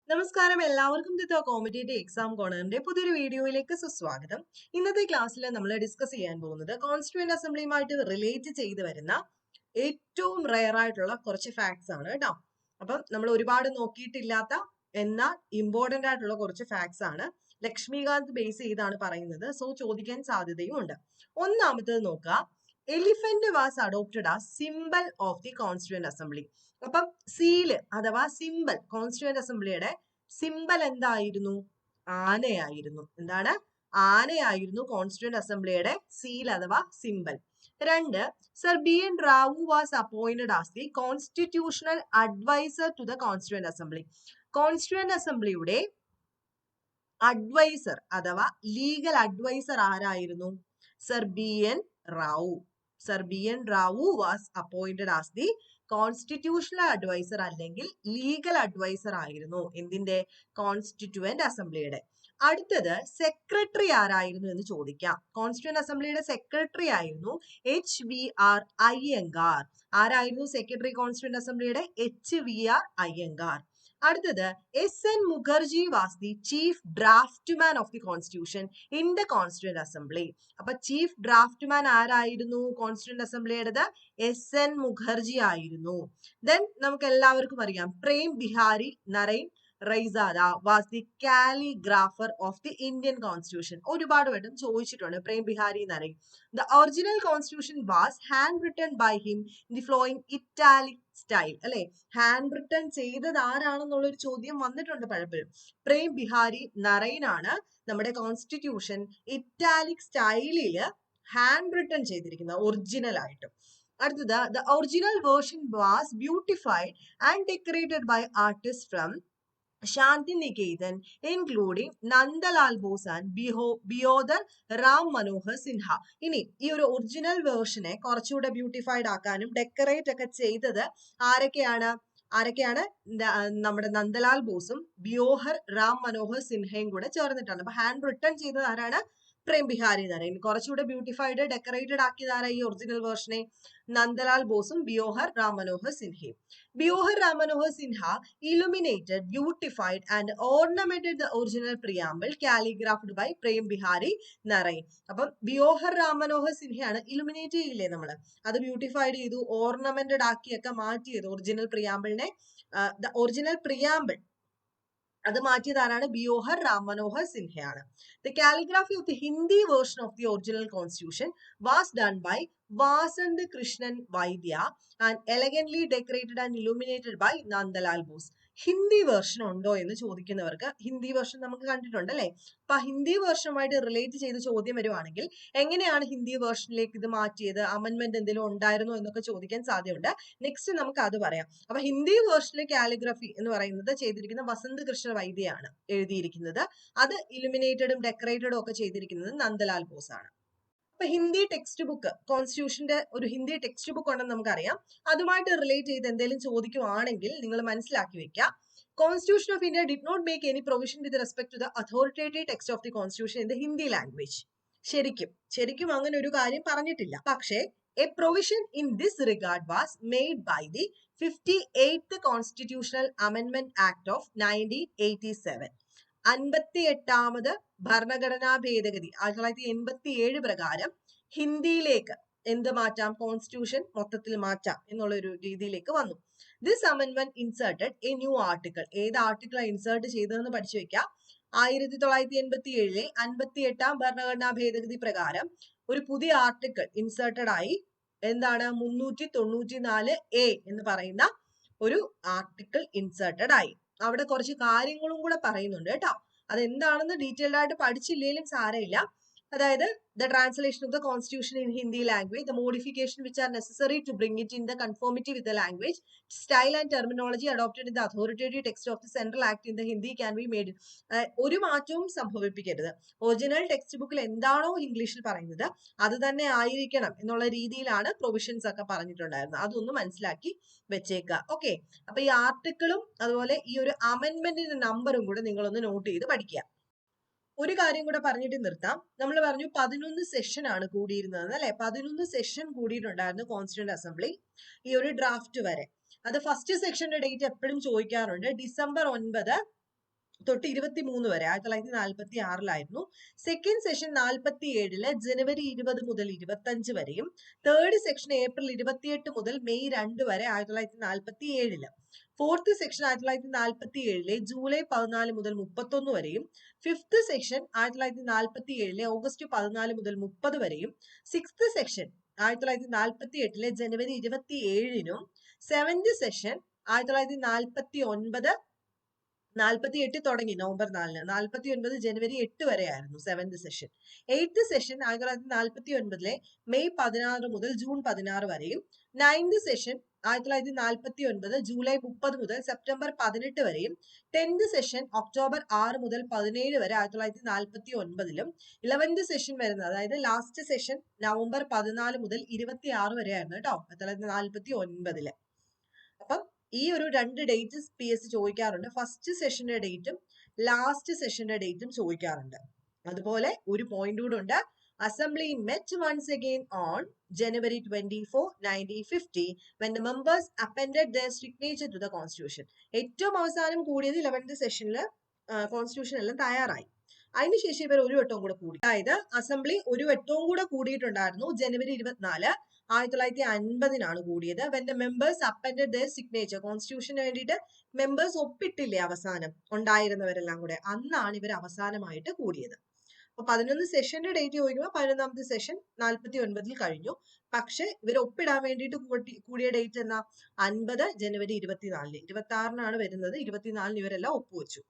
നമസ്കാരം എല്ലാവർക്കും ദിത്ത competitive exam കോർണറിന്റെ പുതിയൊരു വീഡിയോയിലേക്ക് സുസ്വാഗതം. ഇന്നത്തെ ക്ലാസ്സിൽ നമ്മൾ ഡിസ്കസ് ചെയ്യാൻ പോകുന്നത് കോൺസ്റ്റിറ്റ്യൂവന്റ് അസംബ്ലിയുമായിട്ട് റിലേറ്റ് ചെയ്ത് വരുന്ന ഏറ്റവും റെയർ ആയിട്ടുള്ള കുറച്ച് ഫാക്ട്സ് ആണ് കേട്ടോ. അപ്പം നമ്മൾ ഒരുപാട് നോക്കിയിട്ടില്ലാത്ത എന്നാൽ ഇമ്പോർട്ടന്റ് ആയിട്ടുള്ള കുറച്ച് ഫാക്ട്സ് ആണ്. ലക്ഷ്മികാന്ത് ബേസ് ചെയ്താണ് പറയുന്നത്. സോ ചോദിക്കാൻ സാധ്യതയും ഉണ്ട്. ഒന്നാമത്തേത് നോക്കുക, elephant was adopted as symbol of the constituent assembly. അപ്പം സീല് അഥവാ സിംബൽ, കോൺസ്റ്റിറ്റ്യൂവന്റ് അസംബ്ലിയുടെ സിംബൽ എന്തായിരുന്നു? ആനയായിരുന്നു. എന്താണ്? ആനയായിരുന്നു കോൺസ്റ്റിറ്റ്യൂവന്റ് അസംബ്ലിയുടെ സീൽ അഥവാ സിംബൽ. രണ്ട്, sir B N Rau was appointed as the constitutional adviser to the constituent assembly. Constituent അസംബ്ലിയുടെ അഡ്വൈസർ അഥവാ ലീഗൽ അഡ്വൈസർ ആരായിരുന്നു? Sir B N Rau. Sir B N Rau was appointed as the constitutional adviser അല്ലെങ്കിൽ legal adviser ആയിരുന്നു എന്തിന്റെ? Constituent അസംബ്ലിയുടെ. അടുത്തത് secretary ആരായിരുന്നു എന്ന് ചോദിക്കാം. കോൺസ്റ്റിറ്റ്യൂവന്റ് അസംബ്ലിയുടെ സെക്രട്ടറി ആയിരുന്നു HVR അയ്യങ്കാർ. ആരായിരുന്നു സെക്രട്ടറി കോൺസ്റ്റിറ്റ്യൂവന്റ് അസംബ്ലിയുടെ? HVR അയ്യങ്കാർ. അടുത്തത് SN Mukherjee was the chief draftsman of the constitution in the constituent assembly. അപ്പൊ ചീഫ് ഡ്രാഫ്റ്റ്മാൻ ആരായിരുന്നു കോൺസ്റ്റിറ്റ്യൂവന്റ് അസംബ്ലിയുടേത്? SN മുഖർജി ആയിരുന്നു. ദെൻ നമുക്ക് എല്ലാവർക്കും അറിയാം, Prem Behari Narain Raizada was the calligrapher of the Indian constitution. ഒരുപാട് വട്ടം ചോദിച്ചിട്ടുണ്ട് Prem Behari Narain. The original constitution was hand written by him in the flowing italic style. അല്ലെ, ഹാൻഡ് റിട്ടൺ ചെയ്തത് ആരാണെന്നുള്ള ഒരു ചോദ്യം വന്നിട്ടുണ്ട് പലപ്പോഴും. പ്രേം ബിഹാരി നരൈൻ ആണ് നമ്മുടെ കോൺസ്റ്റിറ്റ്യൂഷൻ ഇറ്റാലിക് സ്റ്റൈലില് ഹാൻഡ് റിട്ടൺ ചെയ്തിരിക്കുന്നത് ഒറിജിനൽ ആയിട്ട്. അടുത്തത്, the original version was beautified and decorated by artist from Shantiniketan including Nandalal Bose and Beohar Ram Manohar Sinha. ഇനി ഈ ഒരു ഒറിജിനൽ വേർഷനെ കുറച്ചുകൂടെ ബ്യൂട്ടിഫൈഡ് ആക്കാനും ഡെക്കറേറ്റ് ഒക്കെ ചെയ്തത് ആരൊക്കെയാണ്? നമ്മുടെ നന്ദലാൽ ബോസും ബിയോഹർ റാം മനോഹർ സിൻഹയും കൂടെ ചേർന്നിട്ടാണ്. അപ്പൊ ഹാൻഡ് റിട്ടൺ ചെയ്തത് ആരാണ്? പ്രേം ബിഹാരി നരൈൻ. കുറച്ചുകൂടെ ബ്യൂട്ടിഫൈഡ് ഡെക്കറേറ്റഡ് ആക്കിയത് ആരാ ഈ ഒറിജിനൽ വേർഷനെ? നന്ദലാൽ ബോസും ബിയോഹർ റാം മനോഹർ സിൻഹയും. Beohar Ram Manohar Sinha illuminated, beautified and ornamented the original preamble calligraphed by Prem Behari Narain. അപ്പം ബിയോഹർ റാം മനോഹർ സിൻഹയാണ് ഇലുമിനേറ്റ് ചെയ്യില്ലേ നമ്മള്, അത് ബ്യൂട്ടിഫൈഡ് ചെയ്തു, ഓർണമെന്റഡ് ആക്കിയൊക്കെ മാറ്റിയത് ഒറിജിനൽ പ്രിയാമ്പിളിനെ. ഒറിജിനൽ പ്രിയാമ്പിൾ അത് മാറ്റിയത് ആരാണ്? ബിയോഹർ റാം മനോഹർ സിൻഹയാണ്. The calligraphy of the Hindi version of the original constitution was done by Vasant Krishnan Vaidya and elegantly decorated and illuminated by Nandalal Bose. Hindi version ഉണ്ടോ എന്ന് ചോദിക്കുന്നവർക്ക്, ഹിന്ദി വേർഷൻ നമുക്ക് കണ്ടിട്ടുണ്ട് അല്ലെ. അപ്പൊ ഹിന്ദി വേർഷനുമായിട്ട് റിലേറ്റ് ചെയ്ത് ചോദ്യം വരുവാണെങ്കിൽ എങ്ങനെയാണ് ഹിന്ദി വേർഷനിലേക്ക് ഇത് മാറ്റിയത്, അമെന്റ്മെന്റ് എന്തെങ്കിലും ഉണ്ടായിരുന്നോ എന്നൊക്കെ ചോദിക്കാൻ സാധ്യതയുണ്ട്. നെക്സ്റ്റ് നമുക്ക് അത് പറയാം. അപ്പൊ ഹിന്ദി വേർഷനിലെ കാലിഗ്രഫി എന്ന് പറയുന്നത് ചെയ്തിരിക്കുന്ന വസന്ത് കൃഷ്ണ വൈദ്യയാണ് എഴുതിയിരിക്കുന്നത്. അത് ഇലുമിനേറ്റഡും ഡെക്കറേറ്റഡും ഒക്കെ ചെയ്തിരിക്കുന്നത് നന്ദലാൽ ബോസ് ആണ്. അപ്പൊ ഹിന്ദി ടെക്സ്റ്റ് ബുക്ക്, കോൺസ്റ്റിറ്റ്യൂഷന്റെ ഒരു ഹിന്ദി ടെക്സ്റ്റ് ബുക്ക് ഉണ്ടെന്ന് നമുക്കറിയാം. അതുമായിട്ട് റിലേറ്റ് ചെയ്ത് എന്തെങ്കിലും ചോദിക്കുവാണെങ്കിൽ നിങ്ങൾ മനസ്സിലാക്കി വെക്കുക. Constitution of India did not make any provision with respect to the authoritative text of the constitution in the Hindi language. ശരിക്കും അങ്ങനെ ഒരു കാര്യം പറഞ്ഞിട്ടില്ല. പക്ഷേ a provision in this regard was made by the 58th Constitutional Amendment Act of 1987. 58ാമത് ഭരണഘടനാ ഭേദഗതി 1987 പ്രകാരം ഹിന്ദിയിലേക്ക് എന്ത് മാറ്റാം? കോൺസ്റ്റിറ്റ്യൂഷൻ മൊത്തത്തിൽ മാറ്റാം എന്നുള്ള ഒരു രീതിയിലേക്ക് വന്നു. This amendment inserted A new article. ഏത് ആർട്ടിക്കിളാണ് ഇൻസേർട്ട് ചെയ്തതെന്ന് പഠിച്ചു വെക്കാം. 1987 58ാം ഭരണഘടനാ ഭേദഗതി പ്രകാരം ഒരു പുതിയ ആർട്ടിക്കിൾ ഇൻസേർട്ടഡ് ആയി. എന്താണ്? 394A എന്ന് പറയുന്ന ഒരു ആർട്ടിക്കിൾ ഇൻസേർട്ടഡ് ആയി. അവിടെ കുറച്ച് കാര്യങ്ങളും കൂടെ പറയുന്നുണ്ട് കേട്ടോ. അതെന്താണെന്ന് ഡീറ്റെയിൽഡ് ആയിട്ട് പഠിച്ചില്ലെങ്കിലും സാരമില്ല. അതായത് the translation of the constitution in Hindi language, the modification which are necessary to bring it in the conformity with the language, style and terminology adopted in the authoritative text of the central act in the Hindi can be made. ഒരു മാറ്റവും സംഭവിപ്പിക്കരുത്. Original text ബുക്കിൽ എന്താണോ ഇംഗ്ലീഷിൽ പറയുന്നത് അത് തന്നെ ആയിരിക്കണം എന്നുള്ള രീതിയിലാണ് പ്രൊവിഷൻസ് ഒക്കെ പറഞ്ഞിട്ടുണ്ടായിരുന്നത്. അതൊന്ന് മനസ്സിലാക്കി വെച്ചേക്കുക. ഓക്കെ, അപ്പൊ ഈ ആർട്ടിക്കിളും അതുപോലെ ഈ ഒരു അമെന്റ്മെന്റിന്റെ നമ്പറും കൂടെ നിങ്ങളൊന്ന് നോട്ട് ചെയ്ത് പഠിക്കുക. ഒരു കാര്യം കൂടെ പറഞ്ഞിട്ട് നിർത്താം. നമ്മൾ പറഞ്ഞു 11 സെഷൻ ആണ് കൂടിയിരുന്നത് അല്ലെ. 11 സെഷൻ കൂടിയിട്ടുണ്ടായിരുന്നു കോൺസ്റ്റിറ്റ്യൂന്റ് അസംബ്ലി ഈ ഒരു ഡ്രാഫ്റ്റ് വരെ. അത് ഫസ്റ്റ് സെക്ഷന്റെ ഡേറ്റ് എപ്പോഴും ചോദിക്കാറുണ്ട്. December 9 തൊട്ട് 23 വരെ 1946 സെക്കൻഡ് സെഷൻ 47 ജനുവരി 20 മുതൽ 25 വരെയും തേർഡ് സെക്ഷൻ ഏപ്രിൽ 28 മുതൽ മെയ് 2 വരെ 1947. ഫോർത്ത് സെക്ഷൻ 1947 ജൂലൈ 14 മുതൽ 31 വരെയും ഫിഫ്ത് സെക്ഷൻ 1947 ഓഗസ്റ്റ് 14 മുതൽ 30 വരെയും സിക്സ്ത് സെക്ഷൻ 1948 ജനുവരി 27 സെവൻത് സെഷൻ 1949 48 തുടങ്ങി നവംബർ 4 49 ജനുവരി 8 വരെയായിരുന്നു seventh session. Eighth session 1949 May 16 മുതൽ ജൂൺ 16 വരെയും നയൻത് സെഷൻ 1949 ജൂലൈ 30 മുതൽ സെപ്റ്റംബർ 18 വരെയും ടെൻത് സെഷൻ ഒക്ടോബർ 6 മുതൽ 17 വരെ 1949 11th സെഷൻ വരുന്നത് അതായത് ലാസ്റ്റ് സെഷൻ നവംബർ 14 മുതൽ 26 വരെയായിരുന്നു കേട്ടോ 1949. അപ്പം ഈ ഒരു 2 ഡേറ്റ് PS ചോദിക്കാറുണ്ട്. ഫസ്റ്റ് സെഷന്റെ ഡേറ്റും ലാസ്റ്റ് സെഷന്റെ ഡേറ്റും ചോദിക്കാറുണ്ട്. അതുപോലെ ഒരു പോയിന്റ് കൂടെ ഉണ്ട്. Assembly met once again on January 24, 1950 when the members appended their signature to the constitution. ഏറ്റവും അവസാനം കൂടിയത് 11th സെഷനിൽ കോൺസ്റ്റിറ്റ്യൂഷൻ എല്ലാം തയ്യാറായി. അതിനുശേഷം ഇവർ ഒരു വട്ടവും കൂടെ കൂടി. അതായത് അസംബ്ലി ഒരു വട്ടവും കൂടെ കൂടിയിട്ടുണ്ടായിരുന്നു. ജനുവരി 24 1950 കൂടിയത്. When the members appended their signature കോൺസ്റ്റിറ്റ്യൂഷന് വേണ്ടിയിട്ട് മെമ്പേഴ്സ് ഒപ്പിട്ടില്ലേ അവസാനം ഉണ്ടായിരുന്നവരെല്ലാം കൂടെ, അന്നാണ് ഇവർ അവസാനമായിട്ട് കൂടിയത്. അപ്പൊ 11 സെഷന്റെ ഡേറ്റ് ചോദിക്കുമ്പോൾ 11ാമത്തെ സെഷൻ 49 കഴിഞ്ഞു. പക്ഷെ ഇവർ ഒപ്പിടാൻ വേണ്ടിയിട്ട് കൂടിയ ഡേറ്റ് എന്നാ 50 ജനുവരി 24 26 വരുന്നത്. 24 ഇവരെല്ലാം ഒപ്പുവെച്ചു.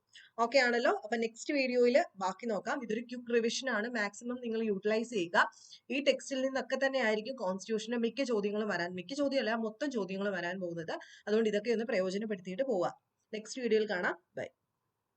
ഓക്കെ ആണല്ലോ. അപ്പൊ നെക്സ്റ്റ് വീഡിയോയിൽ ബാക്കി നോക്കാം. ഇതൊരു ക്വിക്ക് റിവിഷൻ ആണ്. മാക്സിമം നിങ്ങൾ യൂട്ടിലൈസ് ചെയ്യുക. ഈ ടെക്സ്റ്റിൽ നിന്നൊക്കെ തന്നെ ആയിരിക്കും കോൺസ്റ്റിറ്റ്യൂഷന്റെ മിക്ക ചോദ്യങ്ങളും മിക്ക ചോദ്യമല്ല മൊത്തം ചോദ്യങ്ങൾ വരാൻ പോകുന്നത്. അതുകൊണ്ട് ഇതൊക്കെ ഒന്ന് പ്രയോജനപ്പെടുത്തിയിട്ട് പോവാം. നെക്സ്റ്റ് വീഡിയോയിൽ കാണാം. ബൈ.